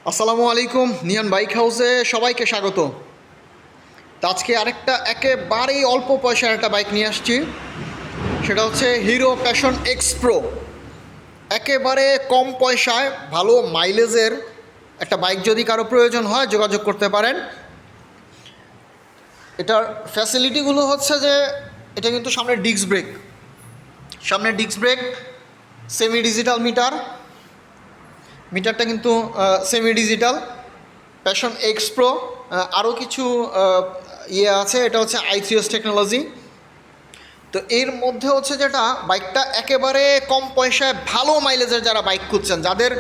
আসসালামু আলাইকুম। নিয়ান বাইক হাউসে সবাইকে স্বাগত। তো আজকে আরেকটা একেবারেই অল্প পয়সার একটা বাইক নিয়ে আসছি, সেটা হচ্ছে হিরো প্যাশন এক্স প্রো। একেবারে কম পয়সায় ভালো মাইলেজের একটা বাইক যদি কারো প্রয়োজন হয় যোগাযোগ করতে পারেন। এটার ফ্যাসিলিটিগুলো হচ্ছে যে এটা কিন্তু সামনে ডিস্ক ব্রেক, সেমি ডিজিটাল মিটারটা কিন্তু semi digital. Passion x pro আরও কিছু আছে, এটা হচ্ছে i3s টেকনোলজি। তো এর মধ্যে হচ্ছে যেটা বাইকটা একেবারে কম পয়সায় ভালো মাইলেজের যারা বাইক খুঁজছেন, যাদের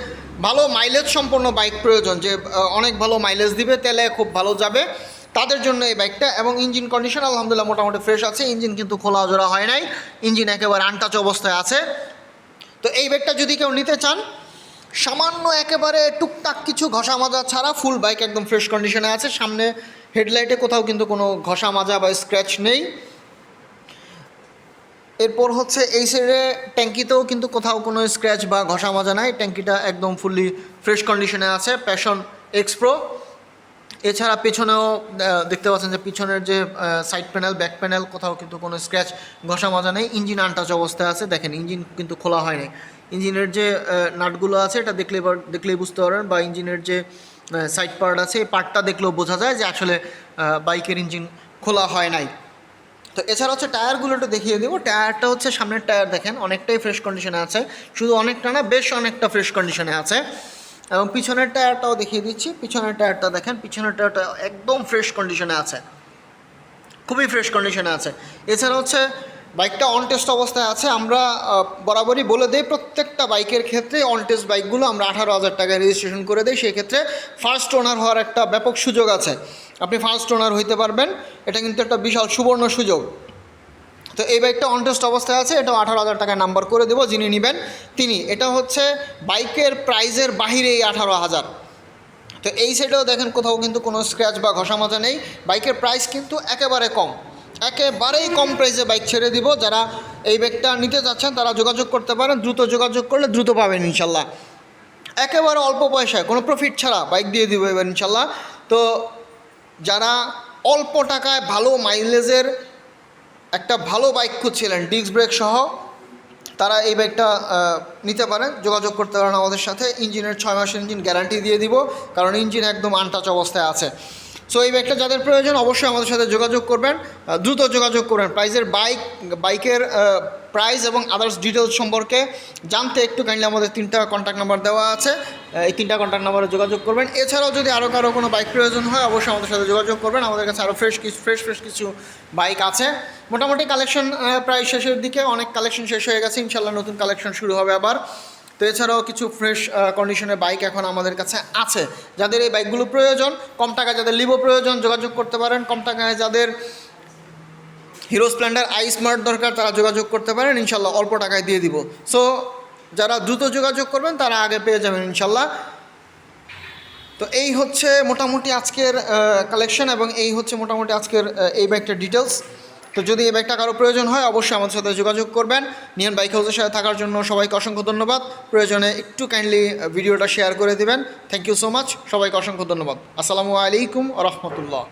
ভালো মাইলেজ সম্পন্ন বাইক প্রয়োজন, যে অনেক ভালো মাইলেজ দিবে, তেলে খুব ভালো যাবে, তাদের জন্য এই বাইকটা। এবং ইঞ্জিন কন্ডিশন আলহামদুলিল্লাহ মোটামুটি ফ্রেশ আছে, ইঞ্জিন কিন্তু খোলা জোড়া হয় নাই, ইঞ্জিন একেবারে আনটাচ অবস্থায় আছে। তো এই বাইকটা যদি কেউ নিতে চান, সামান্য একেবারে টুকটাক কিছু ঘষা মাজা ছাড়া ফুল বাইক একদম ফ্রেশ কন্ডিশনে আছে। সামনে হেডলাইটে কোথাও কিন্তু কোনো ঘষা মাজা বা স্ক্র্যাচ নেই। এরপর হচ্ছে এই সাইডে ট্যাঙ্কিতেও কিন্তু কোথাও কোনো স্ক্র্যাচ বা ঘষা মাজা নাই, ট্যাঙ্কিটা একদম ফুললি ফ্রেশ কন্ডিশনে আছে প্যাশন এক্স প্রো। এছাড়া পেছনেও দেখতে পাচ্ছেন যে পিছনের যে সাইড প্যানেল, ব্যাক প্যানেল, কোথাও কিন্তু কোনো স্ক্র্যাচ ঘষা মাজা নেই। ইঞ্জিন আনটাচ অবস্থায় আছে, দেখেন ইঞ্জিন কিন্তু খোলা হয়নি। ইঞ্জিনের যে নাটগুলো আছে এটা দেখলেই বুঝতে পারবেন, বা ইঞ্জিনের যে সাইড পার্ট আছে এই পার্টটা দেখলেও বোঝা যায় যে আসলে বাইকের ইঞ্জিন খোলা হয় নাই। তো এছাড়া হচ্ছে টায়ারগুলো একটু দেখিয়ে দেবো। টায়ারটা হচ্ছে সামনের টায়ার দেখেন অনেকটাই ফ্রেশ কন্ডিশনে আছে, শুধু অনেকটা না, বেশ অনেকটা ফ্রেশ কন্ডিশনে আছে। এবং পিছনের টায়ারটাও দেখিয়ে দিচ্ছি, পিছনের টায়ারটা দেখেন, পিছনের টায়ারটা একদম ফ্রেশ কন্ডিশনে আছে, খুবই ফ্রেশ কন্ডিশনে আছে। এছাড়া হচ্ছে বাইকটা অন টেস্ট অবস্থায় আছে। আমরা বরাবরই বলে দিই প্রত্যেকটা বাইকের ক্ষেত্রে অন টেস্ট বাইকগুলো আমরা 18,000 টাকায় রেজিস্ট্রেশন করে দিই। সেই ক্ষেত্রে ফার্স্ট ওনার হওয়ার একটা ব্যাপক সুযোগ আছে, আপনি ফার্স্ট ওনার হইতে পারবেন, এটা কিন্তু একটা বিশাল সুবর্ণ সুযোগ। তো এই বাইকটা অন টেস্ট অবস্থায় আছে, এটাও 18,000 টাকায় নাম্বার করে দেবো যিনি নেবেন তিনি। এটা হচ্ছে বাইকের প্রাইজের বাহিরেই 18,000। তো এই সাইডেও দেখেন কোথাও কিন্তু কোনো স্ক্র্যাচ বা ঘষা মাজা নেই। বাইকের প্রাইস কিন্তু একেবারে কম, একেবারেই কম প্রাইসে বাইক ছেড়ে দিব। যারা এই বাইকটা নিতে যাচ্ছেন তারা যোগাযোগ করতে পারেন, দ্রুত যোগাযোগ করলে দ্রুত পাবেন ইনশাল্লাহ। একেবারে অল্প পয়সায় কোনো প্রফিট ছাড়া বাইক দিয়ে দিব এবার ইনশাল্লাহ। তো যারা অল্প টাকায় ভালো মাইলেজের একটা ভালো বাইক খুঁজছিলেন ডিস্ক ব্রেক সহ, তারা এই বাইকটা নিতে পারেন, যোগাযোগ করতে পারেন আমাদের সাথে। ইঞ্জিনের 6 মাসের ইঞ্জিন গ্যারান্টি দিয়ে দিব, কারণ ইঞ্জিন একদম আনটাচ অবস্থায় আছে। সো এই বাইকটা যাদের প্রয়োজন অবশ্যই আমাদের সাথে যোগাযোগ করবেন, দ্রুত যোগাযোগ করবেন। বাইকের প্রাইস এবং আদার্স ডিটেলস সম্পর্কে জানতে একটু কাইন্ডলি আমাদের 3টা কন্ট্যাক্ট নাম্বার দেওয়া আছে, এই 3টা কন্ট্যাক্ট নাম্বারে যোগাযোগ করবেন। এছাড়াও যদি আরও কারো কোনো বাইক প্রয়োজন হয় অবশ্যই আমাদের সাথে যোগাযোগ করবেন, আমাদের কাছে আরও ফ্রেশ কিছু বাইক আছে। মোটামুটি কালেকশন প্রায় শেষের দিকে, অনেক কালেকশন শেষ হয়ে গেছে, ইনশাল্লাহ নতুন কালেকশন শুরু হবে আবার। তো এছাড়াও কিছু ফ্রেশ কন্ডিশনের বাইক এখন আমাদের কাছে আছে। যাদের এই বাইকগুলো প্রয়োজন, কম টাকায় যাদের লিভো প্রয়োজন যোগাযোগ করতে পারেন, কম টাকায় যাদের হিরো স্প্লেন্ডার আই স্মার্ট দরকার তারা যোগাযোগ করতে পারেন, ইনশাল্লাহ অল্প টাকায় দিয়ে দিব। সো যারা দ্রুত যোগাযোগ করবেন তারা আগে পেয়ে যাবেন ইনশাল্লাহ। তো এই হচ্ছে মোটামুটি আজকের কালেকশন, এবং এই হচ্ছে মোটামুটি আজকের এই বাইকটার ডিটেলস। তো যদি এই বাইকটা কারো প্রয়োজন হয় অবশ্যই আমাদের সাথে যোগাযোগ করবেন। নিয়ান বাইক হাউসের সাথে থাকার জন্য সবাইকে অসংখ্য ধন্যবাদ। প্রয়োজনে একটু কাইন্ডলি ভিডিওটা শেয়ার করে দিবেন। থ্যাংক ইউ সো মাচ, সবাইকে অসংখ্য ধন্যবাদ। আসসালামু আলাইকুম ওয়া রাহমাতুল্লাহ।